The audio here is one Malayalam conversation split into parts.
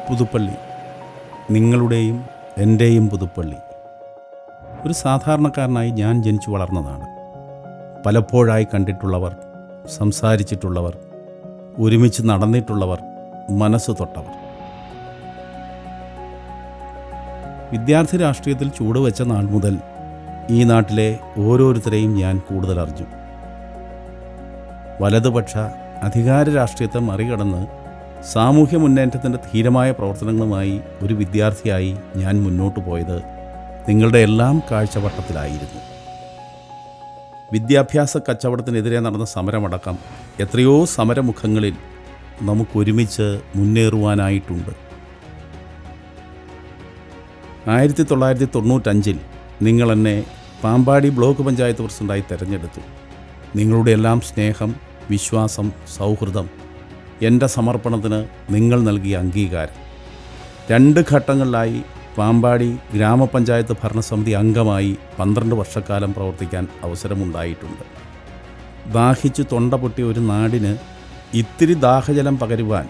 പുതുപ്പള്ളി, നിങ്ങളുടെയും എൻ്റെയും പുതുപ്പള്ളി. ഒരു സാധാരണക്കാരനായി ഞാൻ ജനിച്ചു വളർന്നതാണ്. പലപ്പോഴായി കണ്ടിട്ടുള്ളവർ, സംസാരിച്ചിട്ടുള്ളവർ, ഒരുമിച്ച് നടന്നിട്ടുള്ളവർ, മനസ്സ് തൊട്ടവർ. വിദ്യാർത്ഥി രാഷ്ട്രീയത്തിൽ ചുവടുവെച്ച നാൾ മുതൽ ഈ നാട്ടിലെ ഓരോരുത്തരെയും ഞാൻ കൂടുതൽ അറിഞ്ഞു. വലതുപക്ഷ അധികാര രാഷ്ട്രീയത്തെ മറികടന്ന് സാമൂഹ്യ മുന്നേറ്റത്തിൻ്റെ ധീരമായ പ്രവർത്തനങ്ങളുമായി ഒരു വിദ്യാർത്ഥിയായി ഞാൻ മുന്നോട്ട് പോയത് നിങ്ങളുടെ എല്ലാം കാഴ്ചവട്ടത്തിലായിരുന്നു. വിദ്യാഭ്യാസ കച്ചവടത്തിനെതിരെ നടന്ന സമരമടക്കം എത്രയോ സമരമുഖങ്ങളിൽ നമുക്കൊരുമിച്ച് മുന്നേറുവാനായിട്ടുണ്ട്. 1995 നിങ്ങളെന്നെ പാമ്പാടി ബ്ലോക്ക് പഞ്ചായത്ത് പ്രസിഡൻ്റായി തിരഞ്ഞെടുത്തു. നിങ്ങളുടെ എല്ലാം സ്നേഹം, വിശ്വാസം, സൗഹൃദം, എൻ്റെ സമർപ്പണത്തിന് നിങ്ങൾ നൽകിയ അംഗീകാരം. 2 ഘട്ടങ്ങളിലായി പാമ്പാടി ഗ്രാമപഞ്ചായത്ത് ഭരണസമിതി അംഗമായി 12 വർഷക്കാലം പ്രവർത്തിക്കാൻ അവസരമുണ്ടായിട്ടുണ്ട്. ദാഹിച്ചു തൊണ്ട പൊട്ടിയ ഒരു നാടിന് ഇത്തിരി ദാഹജലം പകരുവാൻ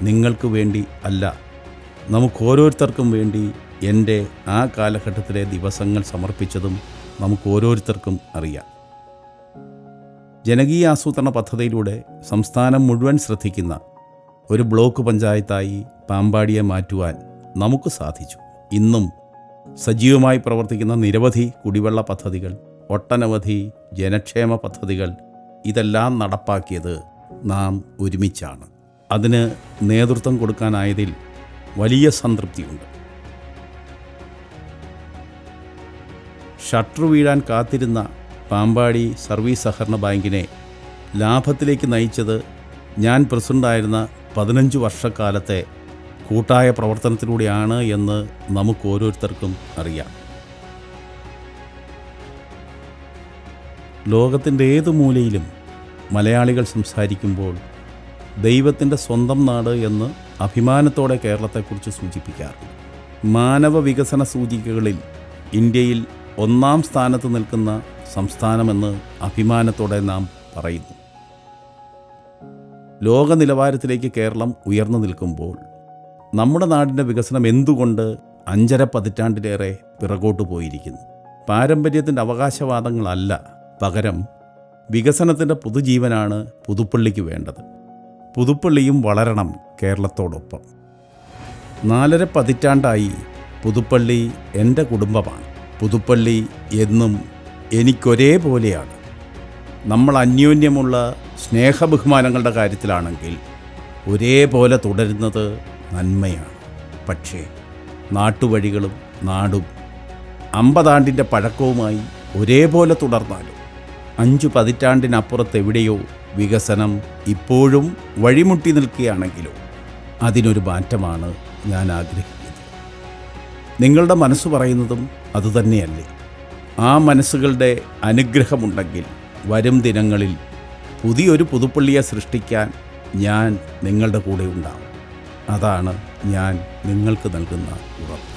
നിങ്ങൾക്ക് വേണ്ടി അല്ല, നമുക്കോരോരുത്തർക്കും വേണ്ടി എൻ്റെ ആ കാലഘട്ടത്തിലെ ദിവസങ്ങൾ സമർപ്പിച്ചതും നമുക്കോരോരുത്തർക്കും അറിയാം. ജനകീയ ആസൂത്രണ പദ്ധതിയിലൂടെ സംസ്ഥാനം മുഴുവൻ ശ്രദ്ധിക്കുന്ന ഒരു ബ്ലോക്ക് പഞ്ചായത്തായി പാമ്പാടിയെ മാറ്റുവാൻ നമുക്ക് സാധിച്ചു. ഇന്നും സജീവമായി പ്രവർത്തിക്കുന്ന നിരവധി കുടിവെള്ള പദ്ധതികൾ, ഒട്ടനവധി ജനക്ഷേമ പദ്ധതികൾ, ഇതെല്ലാം നടപ്പാക്കിയത് നാം ഒരുമിച്ചാണ്. അതിന് നേതൃത്വം കൊടുക്കാനായതിൽ വലിയ സംതൃപ്തിയുണ്ട്. ഷട്ടർ വീഴാൻ കാത്തിരുന്ന പാമ്പാടി സർവീസ് സഹകരണ ബാങ്കിനെ ലാഭത്തിലേക്ക് നയിച്ചത് ഞാൻ പ്രസിഡൻ്റായിരുന്ന 15 വർഷക്കാലത്തെ കൂട്ടായ പ്രവർത്തനത്തിലൂടെയാണ് എന്ന് നമുക്കോരോരുത്തർക്കും അറിയാം. ലോകത്തിൻ്റെ ഏത് മൂലയിലും മലയാളികൾ സംസാരിക്കുമ്പോൾ ദൈവത്തിൻ്റെ സ്വന്തം നാട് എന്ന് അഭിമാനത്തോടെ കേരളത്തെക്കുറിച്ച് സൂചിപ്പിക്കാറുണ്ട്. മാനവ വികസന സൂചികകളിൽ ഇന്ത്യയിൽ 1-ാം സ്ഥാനത്ത് നിൽക്കുന്ന സംസ്ഥാനമെന്ന് അഭിമാനത്തോടെ നാം പറയുന്നു. ലോക നിലവാരത്തിലേക്ക് കേരളം ഉയർന്നു നിൽക്കുമ്പോൾ നമ്മുടെ നാടിൻ്റെ വികസനം എന്തുകൊണ്ട് 5.5 പതിറ്റാണ്ടിലേറെ പിറകോട്ട് പോയിരിക്കുന്നു? പാരമ്പര്യത്തിൻ്റെ അവകാശവാദങ്ങളല്ല, പകരം വികസനത്തിൻ്റെ പുതുജീവനാണ് പുതുപ്പള്ളിക്ക് വേണ്ടത്. പുതുപ്പള്ളിയും വളരണം കേരളത്തോടൊപ്പം. 4.5 പതിറ്റാണ്ടായി പുതുപ്പള്ളി എൻ്റെ കുടുംബമാണ്. പുതുപ്പള്ളി എന്നും എനിക്കൊരേപോലെയാണ്. നമ്മൾ അന്യോന്യമുള്ള സ്നേഹബഹുമാനങ്ങളുടെ കാര്യത്തിലാണെങ്കിൽ ഒരേപോലെ തുടരുന്നത് നന്മയാണ്. പക്ഷേ നാട്ടുവഴികളും നാടും 50 ആണ്ടിൻ്റെ പഴക്കവുമായി ഒരേപോലെ തുടർന്നാലും 5 പതിറ്റാണ്ടിനപ്പുറത്തെവിടെയോ വികസനം ഇപ്പോഴും വഴിമുട്ടി നിൽക്കുകയാണെങ്കിലോ അതിനൊരു മാറ്റമാണ് ഞാൻ ആഗ്രഹിക്കുന്നത്. നിങ്ങളുടെ മനസ്സ് പറയുന്നതും അതുതന്നെയല്ലേ? ആ മനസ്സുകളുടെ അനുഗ്രഹമുണ്ടെങ്കിൽ വരും ദിനങ്ങളിൽ പുതിയൊരു പുതുപ്പള്ളിയെ സൃഷ്ടിക്കാൻ ഞാൻ നിങ്ങളുടെ കൂടെ ഉണ്ടാവും. അതാണ് ഞാൻ നിങ്ങൾക്ക് നൽകുന്ന ഉറപ്പ്.